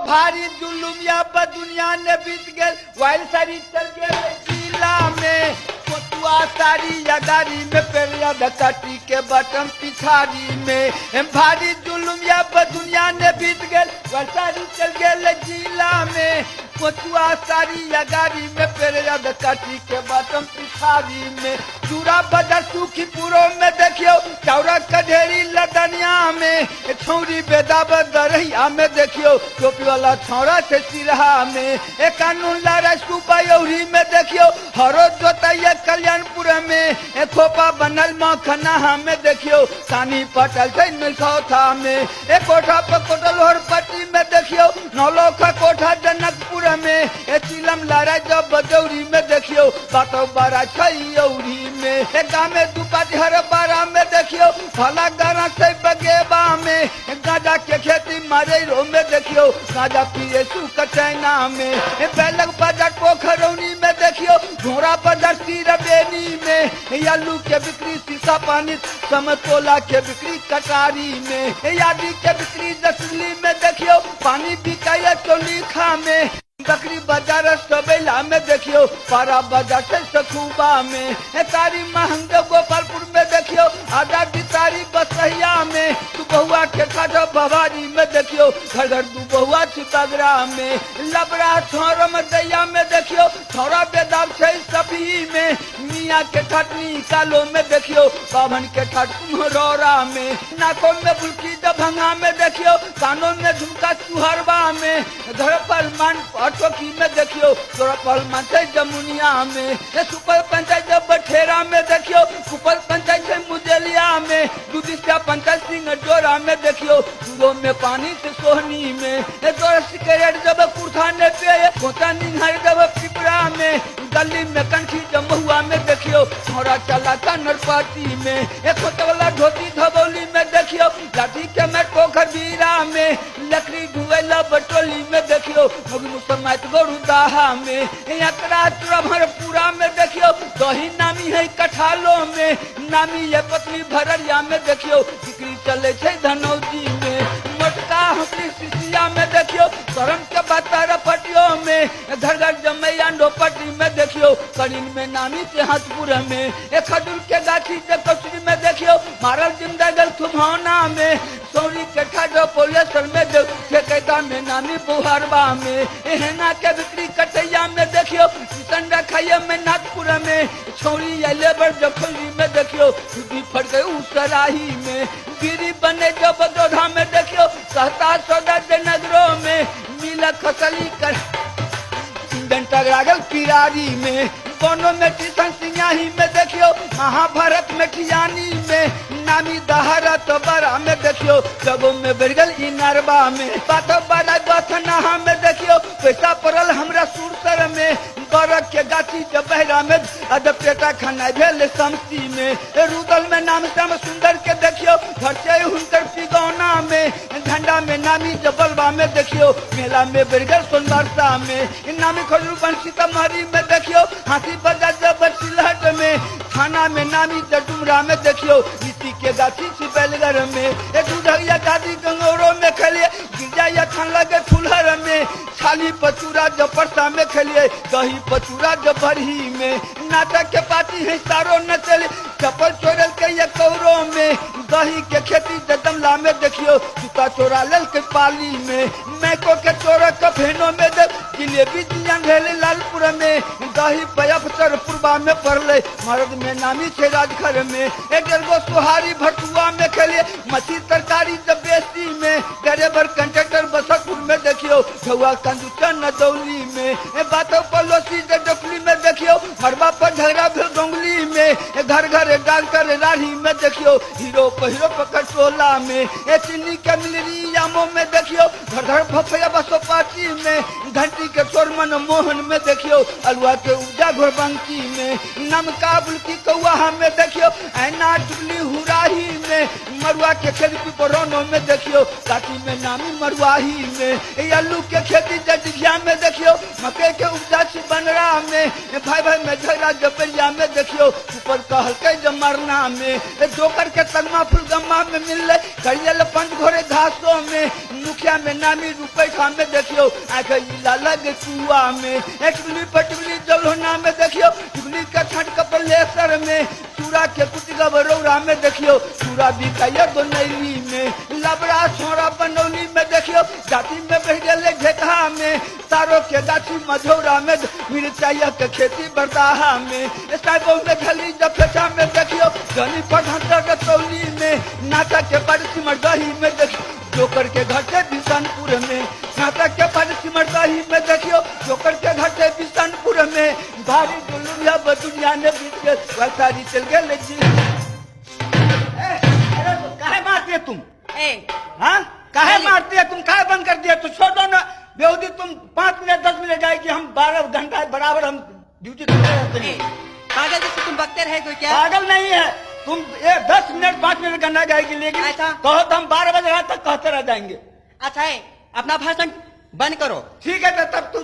भारी जुलुम या दुनिया ने बीत गए वाइल सारी चल गए जिला में कोतुआ सारी या गाड़ी में पेरिया धकाटी के बटन पिछाड़ी में भारी जुलुम या दुनिया ने बीत गए वाइल सारी चल गए जिला में कोतुआ सारी या गाड़ी में पेरिया धकाटी के बटन पिछाड़ी में चूरा बाजार सुखीपुरों में देखियो चौरा कढेरी लदनिया में छौरी बेदाब दरहिया में देखियो टोपी वाला छौरा से सिरहा में एक कानून लारा सुबयौरी में देखियो हरो जोतैया कल्याणपुर में एक खोपा बनल मखना में देखियो कानी पटल से मिलखौथा में एक कोठा पर कोटल और पट्टी में देखियो नौलोखा कोठा जनकपुर में एक चिलम लारा जब बदौरी में देखियो बातो बारा छौरी में एक गाँव में दुपाटी हर बारा में देखियो फला गारा से बगेबा में गांजा के खेती मारे रो में देखियो गांजा पिए सुकचैना में बेलग बाजार पोखरौनी में देखियो घोड़ा बाजार सिरबेनी में आलू के बिक्री सीसा पानी समतोला के बिक्री कटारी में यादी के बिक्री जसली में देखियो पानी बिकाया चोलीखा में बकरी बाजार सबेला में देखियो पारा बाजार से सखुबा में तारी महंग गोपालपुर में देखियो आधा तारी बसहिया में तू बहुआ के खाटो भवारी में देखियो घर घर तू बहुआ चितगरा में लबड़ा छोरम दैया में देखियो छोरा बेदाब छै सभी में मियाँ के ठाटनी कालो में देखियो बाभन के ठाट कुम्हरौरा में नाकों में बुलकी दभंगा में देखियो कानों में झुमका चुहरबा में धरपल मान टोकी में देखियो तोरा पंचायत जमुनिया में सुपर पंचायत बठेरा में देखियो सुपर पंचायत मुदेलिया में दुदिया पंचायत सिंह डोरा में देखियो दूधो में पानी से सोहनी में जोर सिगरेट जब कुर्था ने पे कोता निहर जब पिपरा में गली में कंठी जमुआ में देखियो छोरा चला का नरपाती में एक वाला धोती धबौली में देखियो लाठी के में पोखर बीरा में लकड़ी धुएला बटोली में देखियो मुसलमान गोरुदाहा में यात्रा पूरा में देखियो दही नामी है कठालो में नामी ये पतली भररिया में देखियो बिक्री चले छे धनौजी में मोटका हकली सिसिया में देखियो करम के बातर पटियो में घर घर जमैया पट्टी में देखियो करीन में नामी से हसपुर में एक खजूर के गाछी से कचरी में देखियो मारल जिंदगल सुभावना में सौरी के ठाडो पोलेसर में देखा में नामी बुहारबा में एहना के बिक्री कटैया में देखियो किशन रखैया में नागपुर में छोरी लेबर जखोली में देखियो छुट्टी फट गई उसराही में गिरी बने जो बदोधा में देखियो सहता सौदा दे नगरों में मिला खसली कर टगरागल किरारी में कोनो में टीसन सिंहाही में देखियो महाभारत में खियानी में नामी दहरा तो बड़ा में देखियो जगो में बिरगल इनारबा में बातो बड़ा बथना में देखियो पैसा पड़ल हमरा सुरसर में बरक के गाछी जबहरा में अदपेटा खाना भेल समसी में रुदल में नाम श्याम सुंदर के देखियो घर से हुनकर पिगौना में झंडा में नामी जबलबा में देखियो मेला में बिरगल सोनबरसा में नामी खजूर बंसी तमहरी में देखियो हाथी बाजार जबर सिलहट में थाना में नामी डुमरा में देखियो नीति के गाछी सिबलगर में दूधरिया गादी गंगौरों में खेलिए गिरजा या थान लगे फुलहर में छाली पचूरा जपरसा में खेलिए दही पचूरा जबरही में नाटक के पार्टी है सारो न चले चप्पल चोरल के ये कौरों में दही के खेती जदमला में देखियो जूता चोरा लेल के पाली में मैको के चोरा कफेनों में दे जिलेबी दिया ढेले लालपुर में दही पयफसर पूर्वा में पड़ले मर्द में नामी छे राजघर में एक गो सुहारी भटुआ में खेले मछली तरकारी जब बेसी में ड्राइवर कंडक्टर बसकपुर में देखियो झुआ कंदूचा नदौली में बातों पलोसी डोकली में देखियो हरबा पर झगड़ा भेल डोंगली में घर घर डॉक्टर राही में देखियो हीरो पहिरो पकड़ टोला में चीनी के मिलरी यामो में देखियो घर घर भफया बसोपाटी में घंटी के चोरमन मोहन में देखियो अलुआ के उजा घोरबंकी में नमका बुलकी कौआ में देखियो ऐना टुकली हुराही में मरुआ के खेती पिपरोनो में देखियो, काटी में नामी मरुआही में, ए आलू के खेती जटिया में देखियो, मकई के उपजा बनरा में, भाई भाई में झगड़ा जपरिया में देखियो, ऊपर कहल के जमरना में, जोकर के तगमा फुलगम्मा में मिलले, करियल पंच घोरे घासों में, मुखिया में नामी रुपैठा में देखियो, आंख लाला के कुआ में, टिकली पटिकली जलहोना में देखियो, टिकली का छठ कपलेसर में, चूड़ा के कुटी गबरौरा में देखियो, चूड़ा बिकाइए बनैली में, लबड़ा छोरा बनौली में देखियो, जाति में बह गए घेटा में, तारो के गाछी मझौरा में, मिर्चाइया के खेती बरदाहा में, साइबो में झली जफेटा में देखियो, जनी पठान रतौली में, नाचा के बरसी मरदही में देखियो, जोकर के घर से बिशनपुर में, नाचा के बरसी मरदही में देखियो, जोकर के घर से बिशनपुर में, भारी दुनिया दुनिया ने बीत गए, वैसारी चल गए जी। काहे मारती है तुम? हाँ काहे मारती है तुम? काहे बंद कर दिया? तो छोड़ दो ना बेहूदी, तुम 5 मिनट 10 मिनट जाएगी, हम 12 घंटा बराबर हम ड्यूटी करते रहते हैं। पागल जैसे तुम बकते रहे कोई क्या? पागल नहीं है तुम, 10 मिनट 5 मिनट घंटा जाएगी, लेकिन कहो तो हम 12 बजे रात तक कहते रह जाएंगे। अच्छा है, अपना भाषण बंद करो। ठीक है तब तुम